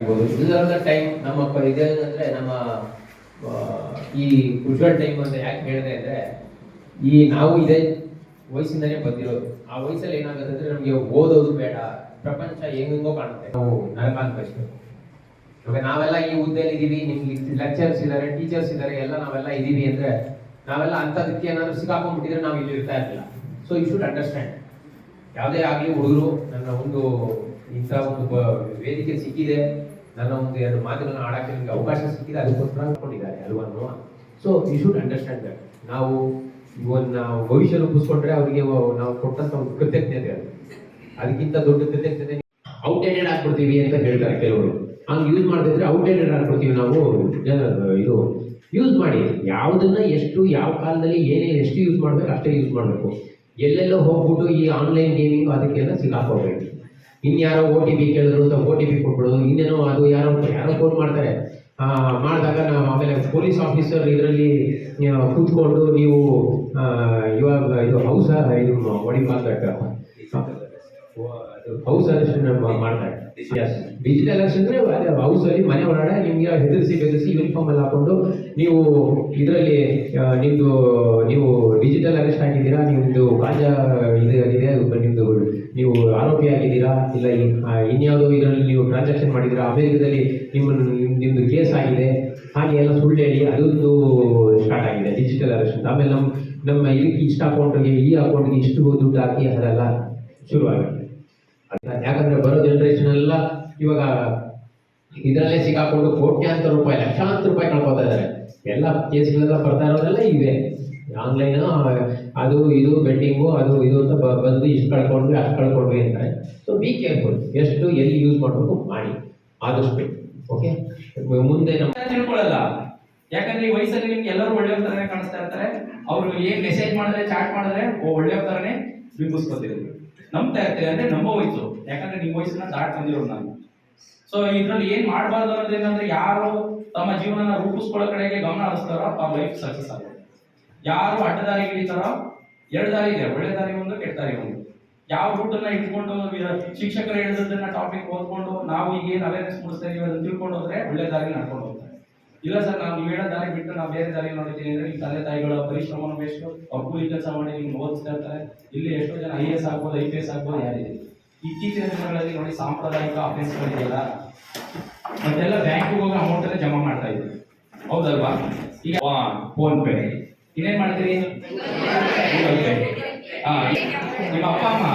ಇದರದ time ನಮ್ಮ ಇದೇನಂದ್ರೆ ನಮ್ಮ ಈ ಕ್ರೂಷಿಯಲ್ ಟೈಮ್ ಅಂತ ಯಾಕೆ ಹೇಳಿದೆ ಅಂದ್ರೆ ನಾವು ಇದೇ ವಯಸ್ಸಿಂದನೇ ಬಂದಿರೋದು. ಆ ವಯಸ್ಸಲ್ಲಿ ಏನಾಗುತ್ತೆ ಅಂದ್ರೆ ನಮಗೆ ಓದೋದು ಬೇಡ, ಪ್ರಪಂಚ ಹೆಂಗೋ ಕಾಣುತ್ತೆ, ನಾವು ನರಕ ಅನ್ಕೋಬೇಕು. ಇವಾಗ ನಾವೆಲ್ಲ ಈ ಹುದ್ದೆಯಲ್ಲಿ ಇದೀವಿ, ನಿಮ್ಗೆ ಲೆಕ್ಚರ್ಸ್ ಇದ್ದಾರೆ, ಟೀಚರ್ಸ್ ಇದ್ದಾರೆ, ಎಲ್ಲ ನಾವೆಲ್ಲ ಇದೀವಿ ಅಂದ್ರೆ ನಾವೆಲ್ಲ ಅಂಥದಕ್ಕೆ ಏನಾದ್ರು ಸಿಕ್ಕಾಕೊಂಡ್ಬಿಟ್ಟಿದ್ರೆ ನಾವು ಇಲ್ಲಿ ಇರ್ತಾ ಇರಲಿಲ್ಲ. So you should understand. ಯಾವುದೇ ಆಗಲಿ ಹುಡುಗರು ನನ್ನ ಒಂದು ಇಂಥ ಒಂದು ವೇದಿಕೆ ಸಿಕ್ಕಿದೆ, ನನ್ನ ಒಂದು ಎರಡು ಮಾತುಗಳನ್ನ ಆಡಕ್ಕೆ ನಿಮಗೆ ಅವಕಾಶ ಸಿಕ್ಕಿದೆ, ಅದಕ್ಕೋಸ್ಕರ ಅಂದ್ಕೊಂಡಿದ್ದಾರೆ ಅಲ್ವನ್ನೋ. So you should understand that. ನಾವು ಇವನ್ನ ಭವಿಷ್ಯ ರೂಪಿಸ್ಕೊಂಡ್ರೆ ಅವರಿಗೆ ನಾವು ಕೊಟ್ಟಂತ ಒಂದು ಕೃತಜ್ಞತೆ ಅದು. ಅದಕ್ಕಿಂತ ದೊಡ್ಡ ಕೃತಜ್ಞತೆ ಔಟ್ಡೇಟೆಡ್ ಆಗ್ಬಿಡ್ತೀವಿ ಅಂತ ಹೇಳ್ತಾರೆ ಕೆಲವರು. ಹಂಗೆ ಯೂಸ್ ಮಾಡದಿದ್ರೆ ಔಟ್ಡೇಟೆಡ್ ಆಗ್ಬಿಡ್ತೀವಿ ನಾವು. ಇದು ಯೂಸ್ ಮಾಡಿ, ಯಾವುದನ್ನ ಎಷ್ಟು ಯಾವ ಕಾಲದಲ್ಲಿ ಏನೇನು ಎಷ್ಟು ಯೂಸ್ ಮಾಡ್ಬೇಕು ಅಷ್ಟೇ ಯೂಸ್ ಮಾಡಬೇಕು. ಎಲ್ಲೆಲ್ಲೋ ಹೋಗ್ಬಿಟ್ಟು ಈ ಆನ್ಲೈನ್ ಗೇಮಿಂಗ್ ಅದಕ್ಕೆಲ್ಲ ಸಿಕ್ಕಾಕೋಬೇಕು. ಇನ್ಯಾರೋ OTP ಕೇಳಿದ್ರು ಅಂತ OTP ಕೊಟ್ಬಿಡೋದು, ಇನ್ನೇನೋ ಅದು ಯಾರೋ ಫೋನ್ ಮಾಡ್ತಾರೆ. ಮಾಡಿದಾಗ ನಾವು ಆಮೇಲೆ ಪೊಲೀಸ್ ಆಫೀಸರ್ ಇದರಲ್ಲಿ ಕೂತ್ಕೊಂಡು ನೀವು ಇವಾಗ ಇದು ಹೌಸ್ ಇದು ಒಡಿ ಮಾತಾಡ್ತಾರೆ, ಹೌಸ್ ಅರೆಸ್ಟ್ ಮಾಡ್ತಾರೆ. ಡಿಜಿಟಲ್ ಅರೆಸ್ಟ್ ಅಂದ್ರೆ ಹೌಸ್ ಅಲ್ಲಿ ಮನೆ ಒಳಗಡೆ ನಿಮ್ಗೆ ಬೆದರಿಸಿ ಯೂನಿಫಾರ್ಮ್ ಅಲ್ಲಿ ಹಾಕೊಂಡು ನೀವು ಇದರಲ್ಲಿ ನೀವು ಡಿಜಿಟಲ್ ಅರೆಸ್ಟ್ ಆಗಿದ್ದೀರಾ, ನಿಮ್ದು ಗಾಂಜಾ ಇದಾಗಿದೆ, ನಿಮ್ದು ನೀವು ಆರೋಪಿ ಆಗಿದ್ದೀರಾ, ಇಲ್ಲ ಇನ್ಯಾವುದೋ ಇದರಲ್ಲಿ ನೀವು ಟ್ರಾನ್ಸಾಕ್ಷನ್ ಮಾಡಿದ್ದೀರಾ, ಅಮೆರಿಕದಲ್ಲಿ ನಿಮ್ದು ಕೇಸ್ ಆಗಿದೆ, ಹಾಗೆ ಎಲ್ಲ ಸುಳ್ಳು ಹೇಳಿ ಅದೊಂದು ಸ್ಟಾರ್ಟ್ ಆಗಿದೆ ಡಿಜಿಟಲ್ ಅರೆಸ್ಟ್ ಅಂತ. ಆಮೇಲೆ ನಮ್ಮ ಇದಕ್ಕೆ ಇಷ್ಟ ಅಕೌಂಟ್ಗೆ ಈ ಅಕೌಂಟ್ಗೆ ಇಷ್ಟು ದುಡ್ಡು ಹಾಕಿ ಅದೆಲ್ಲ ಶುರುವಾಗುತ್ತೆ. ಯಾಕಂದ್ರೆ ಬರೋ ಜನರೇಷನ್ ಎಲ್ಲ ಇವಾಗ ಇದರಲ್ಲೇ ಸಿಕ್ಕಾಕೊಂಡು ಕೋಟ್ಯಾಂತರ ರೂಪಾಯಿ, ಲಕ್ಷಾಂತರ ರೂಪಾಯಿ ಕಳ್ಕೊತಾ ಇದ್ದಾರೆ. ಎಲ್ಲ ಕೇಸ್ಗಳೆಲ್ಲ ಬರ್ತಾ ಇರೋದೆಲ್ಲ ಇವೆ. ಆನ್ಲೈನ್ ಅದು ಇದು ಬೆಟ್ಟಿಂಗು ಅದು ಇದು ಅಂತ ಬಂದು ಇಷ್ಟು ಕಳ್ಕೊಂಡ್ವಿ ಅಷ್ಟು ಕಳ್ಕೊಂಡ್ವಿ ಅಂತಾರೆ. ಸೊ ಬಿ ಕೇರ್ಫುಲ್, ಎಷ್ಟು ಎಲ್ಲಿ ಯೂಸ್ ಮಾಡಬೇಕು ಮಾಡಿ ಆದಷ್ಟು. ಓಕೆ, ಮುಂದೆ ನಮ್ಮ ತಿಳ್ಕೊಳ್ಳಲ್ಲ. ಯಾಕಂದ್ರೆ ಈ ವಯಸ್ಸಲ್ಲಿ ನಿಮ್ಗೆ ಎಲ್ಲರೂ ಒಳ್ಳೆಯವ್ರ ತರನೇ ಕಾಣಿಸ್ತಾ ಇರ್ತಾರೆ. ಅವ್ರು ಏನ್ ಮೆಸೇಜ್ ಮಾಡಿದ್ರೆ ಚಾಟ್ ಮಾಡಿದ್ರೆ ಒಳ್ಳೆಯವ್ರ ತರನೇ ಬಿಂಬಿಸ್ಕೊತಿರೋದು. ನಂಬ್ತಾ ಇರ್ತೀರಿ ಅಂದ್ರೆ ನಮ್ಮ ವಯಸ್ಸು, ಯಾಕಂದ್ರೆ ನಿಮ್ಮ ವಯಸ್ಸನ್ನ ದಾಟ್ ಬಂದಿರೋದು ನಾನು. ಸೊ ಇದ್ರಲ್ಲಿ ಏನ್ ಮಾಡಬಾರ್ದು ಅನ್ನೋದೇನಂದ್ರೆ, ಯಾರು ತಮ್ಮ ಜೀವನ ರೂಪಿಸ್ಕೊಳ್ಳೋ ಕಡೆಗೆ ಗಮನ ಹರಿಸ್ತಾರೋ ಅವ್ರ ಲೈಫ್ ಸಕ್ಸಸ್ ಆಗುತ್ತೆ. ಯಾರು ಅಡ್ಡದಾರಿ ಹಿಡಿತಾರೋ, ಎರಡು ದಾರಿ ಇದೆ, ಒಳ್ಳೆ ದಾರಿ ಒಂದು, ಕೆಟ್ಟ ದಾರಿ ಒಂದು. ಯಾವ ರೂಟನ್ನ ಇಟ್ಕೊಂಡು ಶಿಕ್ಷಕರು ಹೇಳಿದ್ದನ್ನ ಟಾಪಿಕ್ ಓದ್ಕೊಂಡು ನಾವು ಈಗ ಏನ್ ಅವೇರ್ನೆಸ್ ಮೂಡಿಸ್ತಾ ಇದೀವಿ ಅದನ್ನ ತಿಳ್ಕೊಂಡು ಹೋದ್ರೆ ಒಳ್ಳೆ ದಾರಿ ನಡ್ಕೊಂಡು ಹೋಗ್ತಾರೆ. ಇಲ್ಲ ಸರ್, ನಾವು ನೀವು ಹೇಳೋ ದಾರಿ ಬಿಟ್ಟು ನಾವು ಬೇರೆ ದಾರಿ ನೋಡಿದ್ದೀನಿ ಅಂದ್ರೆ ಈ ತಂದೆ ತಾಯಿಗಳ ಪರಿಶ್ರಮನ ವೇಸ್ಟ್, ಅವ್ರು ಕೂಲಿ ಕೆಲಸ ಮಾಡಿ ನಿಮ್ಗೆ ಓದಿಸ್ತಾ ಇರ್ತಾರೆ. ಇಲ್ಲಿ ಎಷ್ಟೋ ಜನ IAS ಆಗ್ಬೋದು, IPS ಆಗ್ಬೋದು, ಯಾರಿದೆ ಇತ್ತೀಚಿನ ದಿನಗಳಲ್ಲಿ ನೋಡಿ ಸಾಂಪ್ರದಾಯಿಕ ಅಫೆನ್ಸ್ಗಳಿದೆಯಲ್ಲ, ಮತ್ತೆಲ್ಲ ಬ್ಯಾಂಕಿಗೆ ಹೋಗಿ ಅಮೌಂಟ್ ಅನ್ನ ಜಮಾ ಮಾಡ್ತಾ ಇದ್ರು, ಹೌದಲ್ವಾ? ಈಗ ಫೋನ್ ಪೇ ಇನ್ನೇನ್ ಮಾಡ್ತೀರಿ, ಗೂಗಲ್ ಪೇ. ನಿಮ್ಮ ಅಪ್ಪ ಅಮ್ಮ